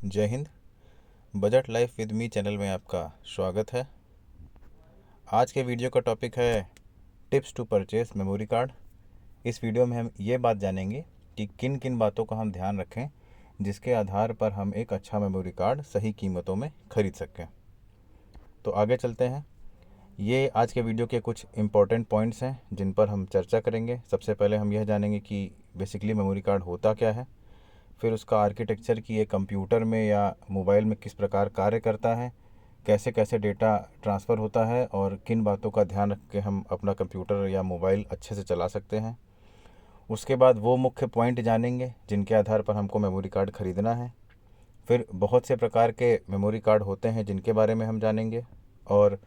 जय Hind. Budget life with me channel में आपका स्वागत है। आज के वीडियो का टॉपिक है tips to purchase memory card. इस वीडियो में हम ये बात जानेंगे कि किन किन बातों का हम ध्यान रखें जिसके आधार पर हम एक अच्छा मेमोरी कार्ड सही कीमतों में ख़रीद सकें। तो आगे चलते हैं। ये आज के वीडियो के कुछ इम्पॉर्टेंट पॉइंट्स हैं जिन पर हम चर्चा करेंगे। सबसे पहले हम यह जानेंगे कि बेसिकली मेमोरी कार्ड होता क्या है, फिर उसका आर्किटेक्चर कि ये कंप्यूटर में या मोबाइल में किस प्रकार कार्य करता है, कैसे कैसे डेटा ट्रांसफ़र होता है और किन बातों का ध्यान रख के हम अपना कंप्यूटर या मोबाइल अच्छे से चला सकते हैं। उसके बाद वो मुख्य पॉइंट जानेंगे जिनके आधार पर हमको मेमोरी कार्ड ख़रीदना है। फिर बहुत से प्रकार के मेमोरी कार्ड होते हैं जिनके बारे में हम जानेंगे और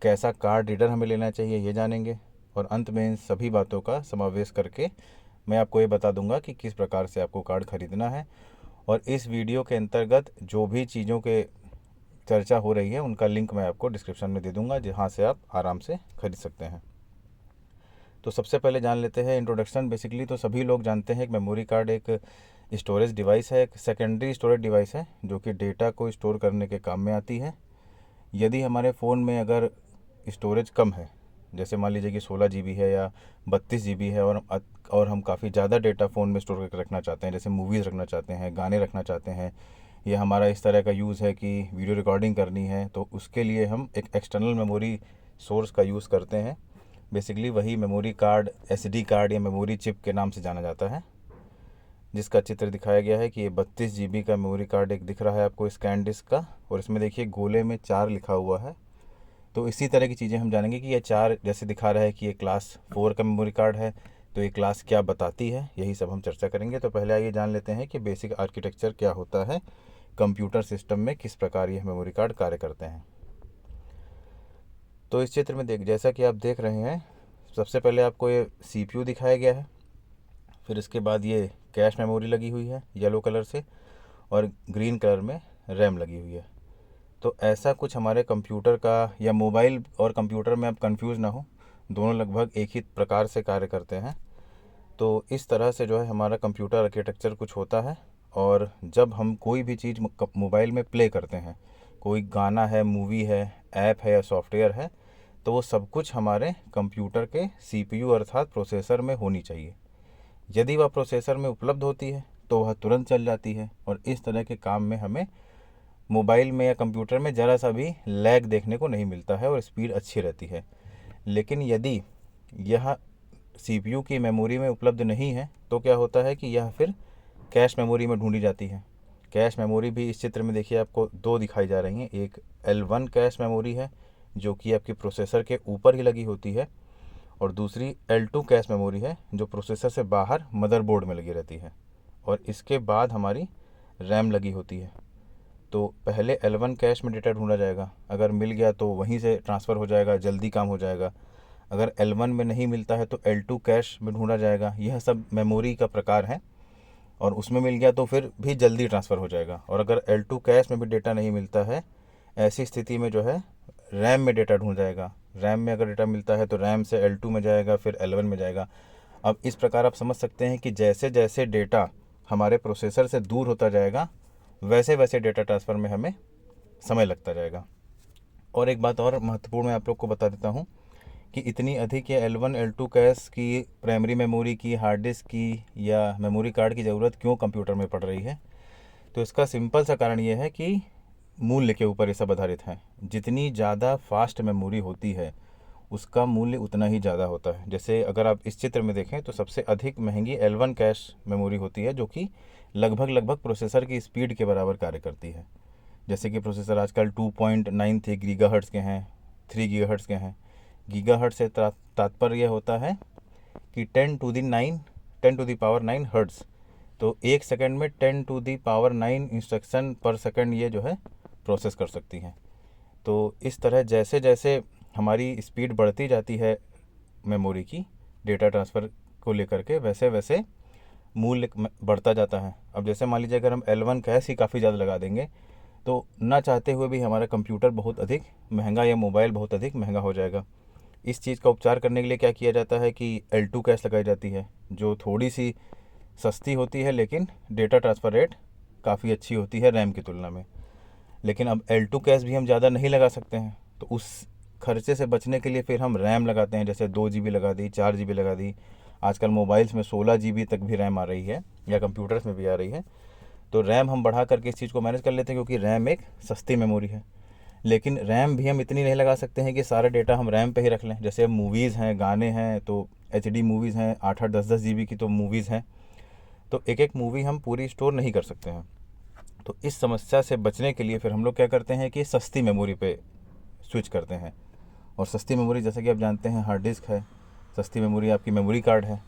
कैसा कार्ड रीडर हमें लेना चाहिए ये जानेंगे। और अंत में इन सभी बातों का समावेश करके मैं आपको ये बता दूंगा कि किस प्रकार से आपको कार्ड ख़रीदना है। और इस वीडियो के अंतर्गत जो भी चीज़ों के चर्चा हो रही है उनका लिंक मैं आपको डिस्क्रिप्शन में दे दूंगा जहाँ से आप आराम से खरीद सकते हैं। तो सबसे पहले जान लेते हैं इंट्रोडक्शन। बेसिकली तो सभी लोग जानते हैं कि मेमोरी कार्ड एक स्टोरेज डिवाइस है, एक सेकेंडरी स्टोरेज डिवाइस है जो कि डेटा को स्टोर करने के काम में आती है। यदि हमारे फ़ोन में अगर स्टोरेज कम है, जैसे मान लीजिए कि 16 GB है या 32 GB है और हम काफ़ी ज़्यादा डेटा फ़ोन में स्टोर करके रखना चाहते हैं, जैसे मूवीज़ रखना चाहते हैं, गाने रखना चाहते हैं, या हमारा इस तरह का यूज़ है कि वीडियो रिकॉर्डिंग करनी है, तो उसके लिए हम एक एक्सटर्नल मेमोरी सोर्स का यूज़ करते हैं। बेसिकली वही मेमोरी कार्ड SD कार्ड या मेमोरी चिप के नाम से जाना जाता है, जिसका चित्र दिखाया गया है कि ये 32 GB का मेमोरी कार्ड एक दिख रहा है आपको स्कैन डिस्क का, और इसमें देखिए गोले में 4 लिखा हुआ है। तो इसी तरह की चीज़ें हम जानेंगे कि ये 4 जैसे दिखा रहा है कि ये क्लास 4 का मेमोरी कार्ड है, तो ये क्लास क्या बताती है, यही सब हम चर्चा करेंगे। तो पहले आइए जान लेते हैं कि बेसिक आर्किटेक्चर क्या होता है कंप्यूटर सिस्टम में, किस प्रकार ये मेमोरी कार्ड कार्य करते हैं। तो इस चित्र में जैसा कि आप देख रहे हैं, सबसे पहले आपको ये CPU दिखाया गया है, फिर इसके बाद ये कैश मेमोरी लगी हुई है येलो कलर से, और ग्रीन कलर में रैम लगी हुई है। तो ऐसा कुछ हमारे कंप्यूटर का या मोबाइल और कंप्यूटर में आप कंफ्यूज ना हो, दोनों लगभग एक ही प्रकार से कार्य करते हैं। तो इस तरह से जो है हमारा कंप्यूटर आर्किटेक्चर कुछ होता है। और जब हम कोई भी चीज़ मोबाइल में प्ले करते हैं, कोई गाना है, मूवी है, ऐप है या सॉफ्टवेयर है, तो वो सब कुछ हमारे कंप्यूटर के CPU अर्थात प्रोसेसर में होनी चाहिए। यदि वह प्रोसेसर में उपलब्ध होती है तो वह तुरंत चल जाती है, और इस तरह के काम में हमें मोबाइल में या कंप्यूटर में ज़रा सा भी लैग देखने को नहीं मिलता है और स्पीड अच्छी रहती है। लेकिन यदि यह CPU की मेमोरी में उपलब्ध नहीं है तो क्या होता है कि यह फिर कैश मेमोरी में ढूंढी जाती है। कैश मेमोरी भी इस चित्र में देखिए आपको दो दिखाई जा रही हैं। एक L1 कैश मेमोरी है जो कि आपकी प्रोसेसर के ऊपर ही लगी होती है, और दूसरी L2 कैश मेमोरी है जो प्रोसेसर से बाहर मदरबोर्ड में लगी रहती है, और इसके बाद हमारी रैम लगी होती है। तो पहले L1 कैश में डेटा ढूंढा जाएगा, अगर मिल गया तो वहीं से ट्रांसफ़र हो जाएगा, जल्दी काम हो जाएगा। अगर L1 में नहीं मिलता है तो L2 कैश में ढूंढा जाएगा। यह सब मेमोरी का प्रकार है, और उसमें मिल गया तो फिर भी जल्दी ट्रांसफ़र हो जाएगा। और अगर L2 कैश में भी डेटा नहीं मिलता है, ऐसी स्थिति में जो है रैम में डेटा ढूंढ जाएगा। रैम में अगर डेटा मिलता है तो रैम से L2 में जाएगा, फिर L1 में जाएगा। अब इस प्रकार आप समझ सकते हैं कि जैसे जैसे डेटा हमारे प्रोसेसर से दूर होता जाएगा वैसे वैसे डेटा ट्रांसफ़र में हमें समय लगता जाएगा। और एक बात और महत्वपूर्ण मैं आप लोग को बता देता हूँ कि इतनी अधिक या L1 L2 कैश की प्राइमरी मेमोरी की, हार्ड डिस्क की या मेमोरी कार्ड की ज़रूरत क्यों कंप्यूटर में पड़ रही है। तो इसका सिंपल सा कारण ये है कि मूल्य के ऊपर ये सब आधारित है। जितनी ज़्यादा फास्ट मेमोरी होती है उसका मूल्य उतना ही ज़्यादा होता है। जैसे अगर आप इस चित्र में देखें तो सबसे अधिक महंगी L1 कैश मेमोरी होती है जो कि लगभग लगभग प्रोसेसर की स्पीड के बराबर कार्य करती है। जैसे कि प्रोसेसर आजकल 2.93 गीगाहर्ट्ज़ के हैं, 3 गीगाहर्ट्ज़ के हैं। गीगाहर्ट्ज़ से तात्पर्य होता है कि 10 टू दी पावर 9 हर्ट्ज़। तो एक सेकंड में 10 टू दी पावर 9 इंस्ट्रक्शन पर सेकंड ये जो है प्रोसेस कर सकती हैं। तो इस तरह जैसे जैसे हमारी स्पीड बढ़ती जाती है मेमोरी की डेटा ट्रांसफ़र को लेकर के, वैसे वैसे मूल्य बढ़ता जाता है। अब जैसे मान लीजिए अगर हम L1 कैश ही काफ़ी ज़्यादा लगा देंगे तो ना चाहते हुए भी हमारा कंप्यूटर बहुत अधिक महंगा या मोबाइल बहुत अधिक महंगा हो जाएगा। इस चीज़ का उपचार करने के लिए क्या किया जाता है कि L2 कैश लगाई जाती है जो थोड़ी सी सस्ती होती है लेकिन डेटा ट्रांसफ़र रेट काफ़ी अच्छी होती है रैम की तुलना में। लेकिन अब L2 कैश भी हम ज़्यादा नहीं लगा सकते हैं, तो उस खर्चे से बचने के लिए फिर हम रैम लगाते हैं, जैसे 2 GB लगा दी, 4 GB लगा दी। आजकल मोबाइल्स में 16 GB तक भी रैम आ रही है, या कंप्यूटर्स में भी आ रही है। तो रैम हम बढ़ा करके इस चीज़ को मैनेज कर लेते हैं, क्योंकि रैम एक सस्ती मेमोरी है। लेकिन रैम भी हम इतनी नहीं लगा सकते हैं कि सारा डेटा हम रैम पे ही रख लें। जैसे मूवीज़ हैं, गाने हैं, तो HD मूवीज़ हैं, 8-8 10-10 GB की तो मूवीज़ हैं, तो एक एक मूवी हम पूरी स्टोर नहीं कर सकते हैं। तो इस समस्या से बचने के लिए फिर हम लोग क्या करते हैं कि सस्ती मेमोरी पे स्विच करते हैं। और सस्ती मेमोरी जैसे कि आप जानते हैं हार्ड डिस्क है, सस्ती मेमोरी आपकी मेमोरी कार्ड है,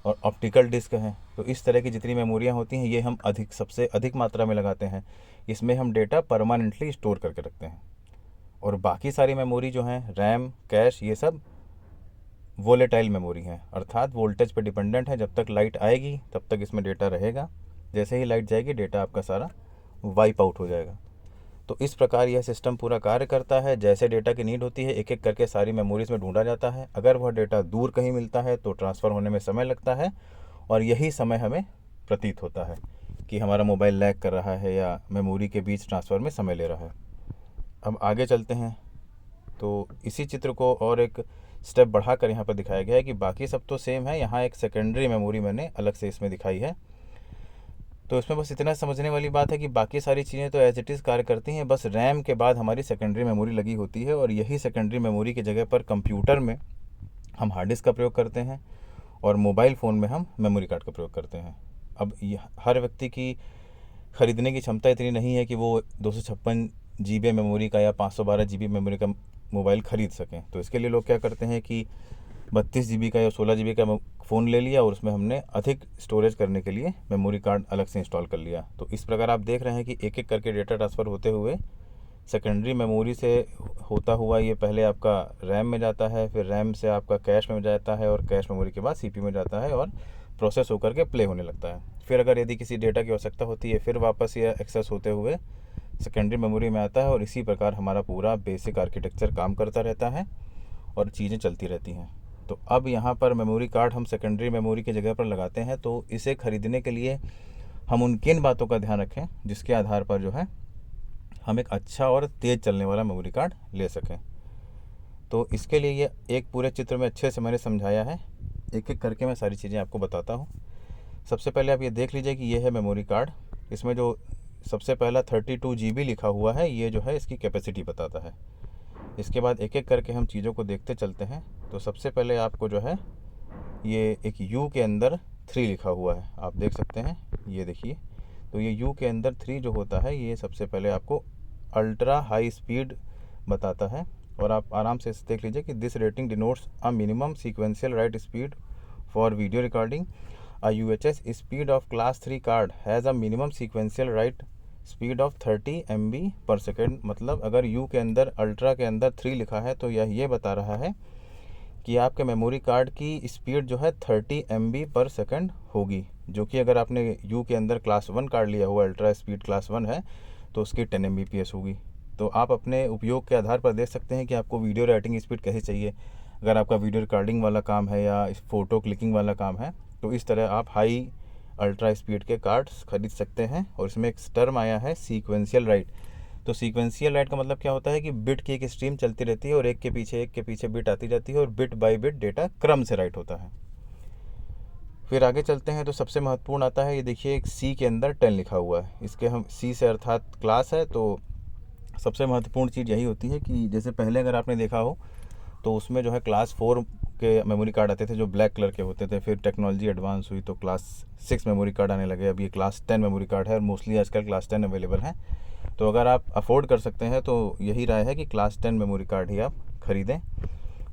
और ऑप्टिकल डिस्क है। तो इस तरह की जितनी मेमोरियाँ होती हैं, ये हम सबसे अधिक मात्रा में लगाते हैं। इसमें हम डेटा परमानेंटली स्टोर करके रखते हैं। और बाकी सारी मेमोरी जो हैं, रैम, कैश, ये सब वोलेटाइल मेमोरी हैं, अर्थात वोल्टेज पर डिपेंडेंट है। जब तक लाइट आएगी तब तक इसमें डेटा रहेगा, जैसे ही लाइट जाएगी डेटा आपका सारा वाइप आउट हो जाएगा। तो इस प्रकार यह सिस्टम पूरा कार्य करता है। जैसे डेटा की नीड होती है, एक एक करके सारी मेमोरीज में ढूंढा जाता है। अगर वह डेटा दूर कहीं मिलता है तो ट्रांसफ़र होने में समय लगता है, और यही समय हमें प्रतीत होता है कि हमारा मोबाइल लैग कर रहा है या मेमोरी के बीच ट्रांसफ़र में समय ले रहा है। अब आगे चलते हैं, तो इसी चित्र को और एक स्टेप बढ़ाकर यहाँ पर दिखाया गया है कि बाकी सब तो सेम है, यहाँ एक सेकेंडरी मेमोरी मैंने अलग से इसमें दिखाई है। तो इसमें बस इतना समझने वाली बात है कि बाकी सारी चीज़ें तो एज इट इज़ कार्य करती हैं, बस रैम के बाद हमारी सेकेंडरी मेमोरी लगी होती है, और यही सेकेंडरी मेमोरी की जगह पर कंप्यूटर में हम हार्ड डिस्क का प्रयोग करते हैं, और मोबाइल फ़ोन में हम मेमोरी कार्ड का प्रयोग करते हैं। अब हर व्यक्ति की ख़रीदने की क्षमता इतनी नहीं है कि वो 256 GB मेमोरी का या 512 GB मेमोरी का मोबाइल ख़रीद सकें। तो इसके लिए लोग क्या करते हैं कि 32 GB का या 16 GB का फ़ोन ले लिया, और उसमें हमने अधिक स्टोरेज करने के लिए मेमोरी कार्ड अलग से इंस्टॉल कर लिया। तो इस प्रकार आप देख रहे हैं कि एक एक करके डेटा ट्रांसफ़र होते हुए सेकेंडरी मेमोरी से होता हुआ ये पहले आपका रैम में जाता है, फिर रैम से आपका कैश में जाता है, और कैश मेमोरी के बाद CPU में जाता है, और प्रोसेस होकर के प्ले होने लगता है। फिर अगर यदि किसी डेटा की आवश्यकता होती है, फिर वापस यह एक्सेस होते हुए सेकेंडरी मेमोरी में आता है, और इसी प्रकार हमारा पूरा बेसिक आर्किटेक्चर काम करता रहता है और चीज़ें चलती रहती हैं। तो अब यहाँ पर मेमोरी कार्ड हम सेकेंडरी मेमोरी की जगह पर लगाते हैं, तो इसे ख़रीदने के लिए हम उन किन बातों का ध्यान रखें जिसके आधार पर जो है हम एक अच्छा और तेज़ चलने वाला मेमोरी कार्ड ले सकें। तो इसके लिए ये एक पूरे चित्र में अच्छे से मैंने समझाया है, एक एक करके मैं सारी चीज़ें आपको बताता हूँ। सबसे पहले आप ये देख लीजिए कि ये है मेमोरी कार्ड। इसमें जो सबसे पहला 32 GB लिखा हुआ है, ये जो है इसकी कैपेसिटी बताता है। इसके बाद एक एक करके हम चीज़ों को देखते चलते हैं। तो सबसे पहले आपको जो है ये एक U के अंदर 3 लिखा हुआ है, आप देख सकते हैं, ये देखिए। तो ये U के अंदर 3 जो होता है, ये सबसे पहले आपको अल्ट्रा हाई स्पीड बताता है। और आप आराम से देख लीजिए कि this rating denotes a minimum sequential right speed for video recording. A UHS speed of class 3 card has a minimum sequential write speed of 30 MB पर सेकेंड। मतलब अगर U के अंदर, अल्ट्रा के अंदर 3 लिखा है, तो यह ये बता रहा है कि आपके मेमोरी कार्ड की स्पीड जो है 30 MB पर सेकेंड होगी, जो कि अगर आपने U के अंदर क्लास 1 कार्ड लिया हुआ, अल्ट्रा स्पीड क्लास 1 है, तो उसकी 10 MBPS होगी। तो आप अपने उपयोग के आधार पर देख सकते हैं कि आपको वीडियो राइटिंग स्पीड कैसी चाहिए। अगर आपका वीडियो रिकॉर्डिंग वाला काम है या फ़ोटो क्लिकिंग वाला काम है, तो इस तरह आप हाई अल्ट्रा स्पीड के कार्ड्स खरीद सकते हैं। और इसमें एक टर्म आया है सीक्वेंशियल राइट। तो सीक्वेंशियल राइट का मतलब क्या होता है कि बिट की एक स्ट्रीम चलती रहती है, और एक के पीछे बिट आती जाती है, और बिट बाय बिट डेटा क्रम से राइट होता है। फिर आगे चलते हैं, तो सबसे महत्वपूर्ण आता है, ये देखिए एक C के अंदर 10 लिखा हुआ है। इसके हम C से अर्थात क्लास है, तो सबसे महत्वपूर्ण चीज़ यही होती है कि जैसे पहले अगर आपने देखा हो, तो उसमें जो है क्लास 4 के मेमोरी कार्ड आते थे जो ब्लैक कलर के होते थे। फिर टेक्नोलॉजी एडवांस हुई तो क्लास 6 मेमोरी कार्ड आने लगे। अब ये क्लास 10 मेमोरी कार्ड है, और मोस्टली आजकल क्लास 10 अवेलेबल है। तो अगर आप अफोर्ड कर सकते हैं तो यही राय है कि क्लास 10 मेमोरी कार्ड ही आप ख़रीदें।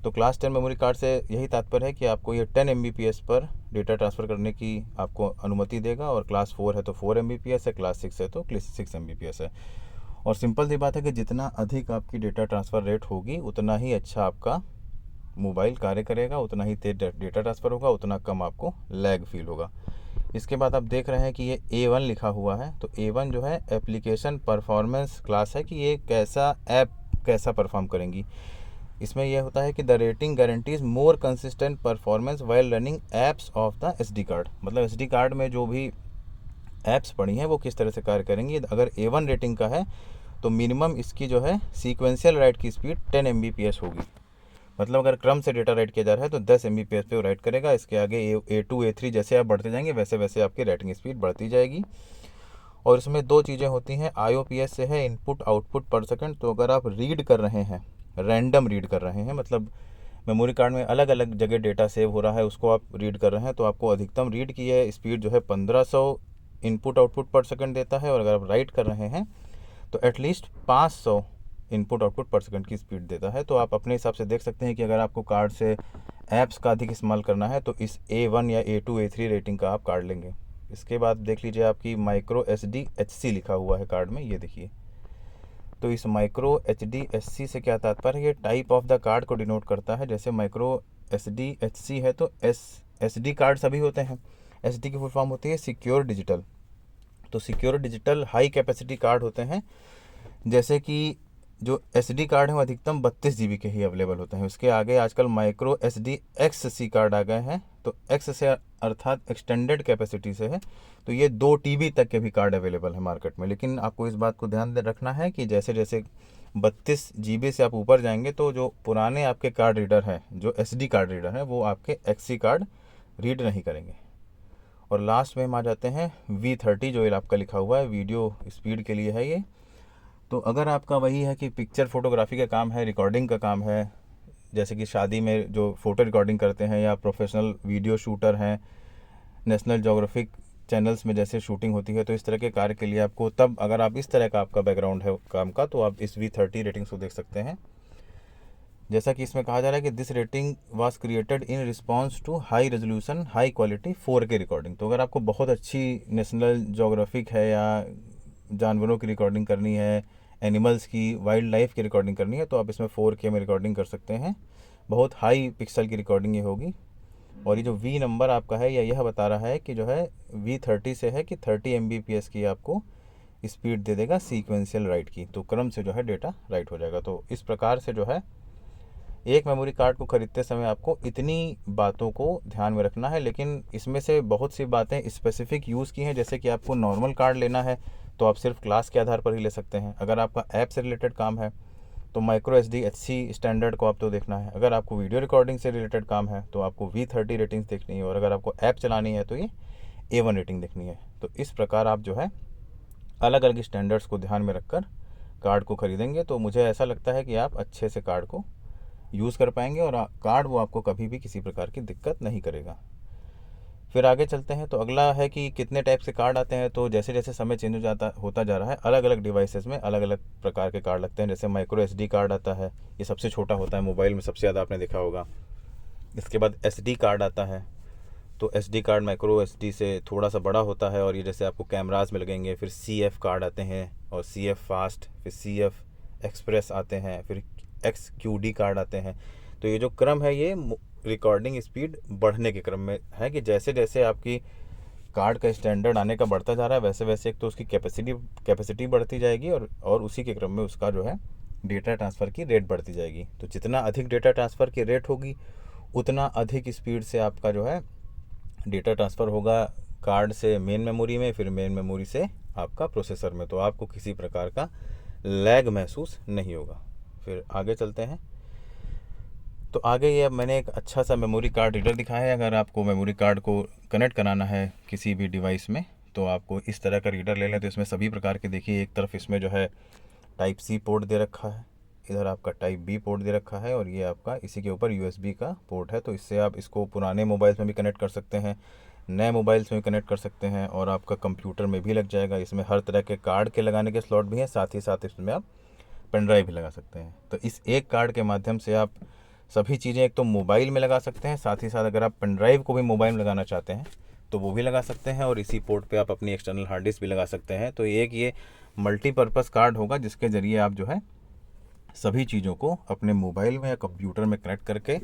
तो क्लास 10 मेमोरी कार्ड से यही तात्पर्य है कि आपको ये 10 MBPS पर डेटा ट्रांसफ़र करने की आपको अनुमति देगा, और क्लास 4 है तो 4 MBPS है, क्लास 6 है तो 6 MBPS है। और सिंपल सी बात है कि जितना अधिक आपकी डेटा ट्रांसफ़र रेट होगी, उतना ही अच्छा आपका मोबाइल कार्य करेगा, उतना ही तेज डेटा ट्रांसफ़र होगा, उतना कम आपको लैग फील होगा। इसके बाद आप देख रहे हैं कि ये A1 लिखा हुआ है। तो A1 जो है एप्लीकेशन परफॉर्मेंस क्लास है, कि ये कैसा ऐप कैसा परफॉर्म करेंगी। इसमें यह होता है कि the rating guarantees more consistent performance while running apps of the SD card. मतलब SD कार्ड में जो भी ऐप्स पड़ी हैं वो किस तरह से कार्य करेंगी। अगर A1 रेटिंग का है तो मिनिमम इसकी जो है सीक्वेंशियल राइट की स्पीड 10 Mbps होगी। मतलब अगर क्रम से डेटा राइट किया जा रहा है तो 10 Mbps पे वो राइट करेगा। इसके आगे A2 A3 जैसे आप बढ़ते जाएंगे वैसे वैसे आपकी राइटिंग स्पीड बढ़ती जाएगी। और इसमें दो चीज़ें होती हैं, IOPS से है इनपुट आउटपुट पर सेकंड। तो अगर आप रीड कर रहे हैं, रैंडम रीड कर रहे हैं, मतलब मेमोरी कार्ड में अलग अलग जगह डेटा सेव हो रहा है, उसको आप रीड कर रहे हैं, तो आपको अधिकतम रीड की है स्पीड जो है 1500 इनपुट आउटपुट पर सेकंड देता है। और अगर आप राइट कर रहे हैं तो एटलीस्ट 500 इनपुट आउटपुट पर सेकंड की स्पीड देता है। तो आप अपने हिसाब से देख सकते हैं कि अगर आपको कार्ड से ऐप्स का अधिक इस्तेमाल करना है तो इस A1 या A2 A3 रेटिंग का आप कार्ड लेंगे। इसके बाद देख लीजिए आपकी माइक्रो SD HC लिखा हुआ है कार्ड में, ये देखिए। तो इस माइक्रो HD HC से क्या तात्पर्य है, ये टाइप ऑफ द कार्ड को डिनोट करता है। जैसे माइक्रो SD HC है तो SD कार्ड सभी होते हैं, SD की फुल फॉर्म होती है सिक्योर डिजिटल। तो secure digital high capacity card होते हैं। जैसे कि जो SD कार्ड है वो अधिकतम 32 GB के ही अवेलेबल होते हैं। उसके आगे आजकल माइक्रो SD XC कार्ड आ गए हैं। तो X से अर्थात एक्सटेंडेड कैपेसिटी से है, तो ये 2 TB तक के भी कार्ड अवेलेबल है मार्केट में। लेकिन आपको इस बात को ध्यान रखना है कि जैसे जैसे 32 GB से आप ऊपर जाएंगे तो जो पुराने आपके कार्ड रीडर हैं, जो SD कार्ड रीडर हैं, वो आपके XC कार्ड रीड नहीं करेंगे। और लास्ट में हम आ जाते हैं V30, जो आपका लिखा हुआ है वीडियो स्पीड के लिए है ये। तो अगर आपका वही है कि पिक्चर फोटोग्राफी का काम है, रिकॉर्डिंग का काम है, जैसे कि शादी में जो फ़ोटो रिकॉर्डिंग करते हैं, या प्रोफेशनल वीडियो शूटर हैं, नेशनल ज्योग्राफिक चैनल्स में जैसे शूटिंग होती है, तो इस तरह के कार्य के लिए आपको, तब अगर आप इस तरह का आपका बैकग्राउंड है काम का, तो आप इस V30 रेटिंग्स को देख सकते हैं। जैसा कि इसमें कहा जा रहा है कि this rating was created in response to high resolution high quality 4K recording. तो अगर आपको बहुत अच्छी नेशनल ज्योग्राफिक है या जानवरों की रिकॉर्डिंग करनी है, एनिमल्स की, वाइल्ड लाइफ की रिकॉर्डिंग करनी है, तो आप इसमें 4K में रिकॉर्डिंग कर सकते हैं। बहुत हाई पिक्सल की रिकॉर्डिंग ये होगी। और ये जो V नंबर आपका है यह बता रहा है कि जो है V30 से है कि 30 Mbps की आपको स्पीड दे देगा सीक्वेंशियल राइट की। तो क्रम से जो है डेटा राइट हो जाएगा। तो इस प्रकार से जो है एक मेमोरी कार्ड को ख़रीदते समय आपको इतनी बातों को ध्यान में रखना है। लेकिन इसमें से बहुत सी बातें स्पेसिफिक यूज़ की हैं। जैसे कि आपको नॉर्मल कार्ड लेना है तो आप सिर्फ क्लास के आधार पर ही ले सकते हैं। अगर आपका ऐप से रिलेटेड काम है तो माइक्रो SD HC स्टैंडर्ड को आपको देखना है। अगर आपको वीडियो रिकॉर्डिंग से रिलेटेड काम है तो आपको V30 रेटिंग्स देखनी है। और अगर आपको ऐप चलानी है तो ये A1 रेटिंग देखनी है। तो इस प्रकार आप जो है अलग अलग स्टैंडर्ड्स को ध्यान में रखकर कार्ड को ख़रीदेंगे तो मुझे ऐसा लगता है कि आप अच्छे से कार्ड को यूज़ कर पाएंगे और कार्ड वो आपको कभी भी किसी प्रकार की दिक्कत नहीं करेगा। फिर आगे चलते हैं। तो अगला है कि कितने टाइप से कार्ड आते हैं। तो जैसे जैसे समय चेंज होता जा रहा है, अलग अलग डिवाइसेस में अलग अलग प्रकार के कार्ड लगते हैं। जैसे माइक्रो SD कार्ड आता है, ये सबसे छोटा होता है, मोबाइल में सबसे ज़्यादा आपने देखा होगा। इसके बाद SD कार्ड आता है। तो SD कार्ड माइक्रो SD से थोड़ा सा बड़ा होता है और ये जैसे आपको कैमराज में लगेंगे। फिर CF कार्ड आते हैं और CF फास्ट, फिर CF एक्सप्रेस आते हैं, फिर XQD कार्ड आते हैं। तो ये जो क्रम है ये रिकॉर्डिंग स्पीड बढ़ने के क्रम में है कि जैसे जैसे आपकी कार्ड का स्टैंडर्ड आने का बढ़ता जा रहा है वैसे वैसे एक तो उसकी कैपेसिटी बढ़ती जाएगी और उसी के क्रम में उसका जो है डेटा ट्रांसफ़र की रेट बढ़ती जाएगी। तो जितना अधिक डेटा ट्रांसफ़र की रेट होगी उतना अधिक स्पीड से आपका जो है डेटा ट्रांसफ़र होगा कार्ड से मेन मेमोरी में, फिर मेन मेमोरी से आपका प्रोसेसर में। तो आपको किसी प्रकार का लैग महसूस नहीं होगा। फिर आगे चलते हैं। तो आगे ये अब मैंने एक अच्छा सा मेमोरी कार्ड रीडर दिखाया है। अगर आपको मेमोरी कार्ड को कनेक्ट कराना है किसी भी डिवाइस में तो आपको इस तरह का रीडर ले लें। तो इसमें सभी प्रकार के देखिए, एक तरफ इसमें जो है टाइप C पोर्ट दे रखा है, इधर आपका टाइप B पोर्ट दे रखा है और ये आपका इसी के ऊपर USB का पोर्ट है। तो इससे आप इसको पुराने मोबाइल्स में भी कनेक्ट कर सकते हैं, नए मोबाइल्स में भी कनेक्ट कर सकते हैं और आपका कंप्यूटर में भी लग जाएगा। इसमें हर तरह के कार्ड के लगाने के स्लॉट भी हैं, साथ ही साथ इसमें आप पेन ड्राइव भी लगा सकते हैं। तो इस एक कार्ड के माध्यम से आप सभी चीज़ें एक तो मोबाइल में लगा सकते हैं, साथ ही साथ अगर आप पेन ड्राइव को भी मोबाइल में लगाना चाहते हैं तो वो भी लगा सकते हैं और इसी पोर्ट पे आप अपनी एक्सटर्नल हार्ड डिस्क भी लगा सकते हैं। तो एक ये मल्टीपर्पज़ कार्ड होगा जिसके ज़रिए आप जो है सभी चीज़ों को अपने मोबाइल में या कंप्यूटर में कनेक्ट करके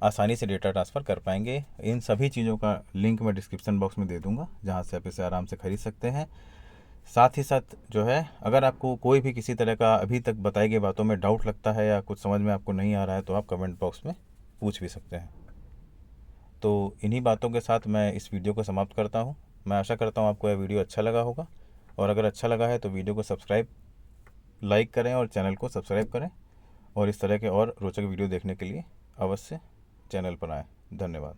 आसानी से डेटा ट्रांसफ़र कर पाएंगे। इन सभी चीज़ों का लिंक मैं डिस्क्रिप्शन बॉक्स में दे दूँगा जहाँ से आप इसे आराम से ख़रीद सकते हैं। साथ ही साथ जो है अगर आपको कोई भी किसी तरह का अभी तक बताई गई बातों में डाउट लगता है या कुछ समझ में आपको नहीं आ रहा है तो आप कमेंट बॉक्स में पूछ भी सकते हैं। तो इन्हीं बातों के साथ मैं इस वीडियो को समाप्त करता हूँ। मैं आशा करता हूँ आपको यह वीडियो अच्छा लगा होगा, और अगर अच्छा लगा है तो वीडियो को लाइक करें और चैनल को सब्सक्राइब करें, और इस तरह के और रोचक वीडियो देखने के लिए अवश्य चैनल पर आएँ। धन्यवाद।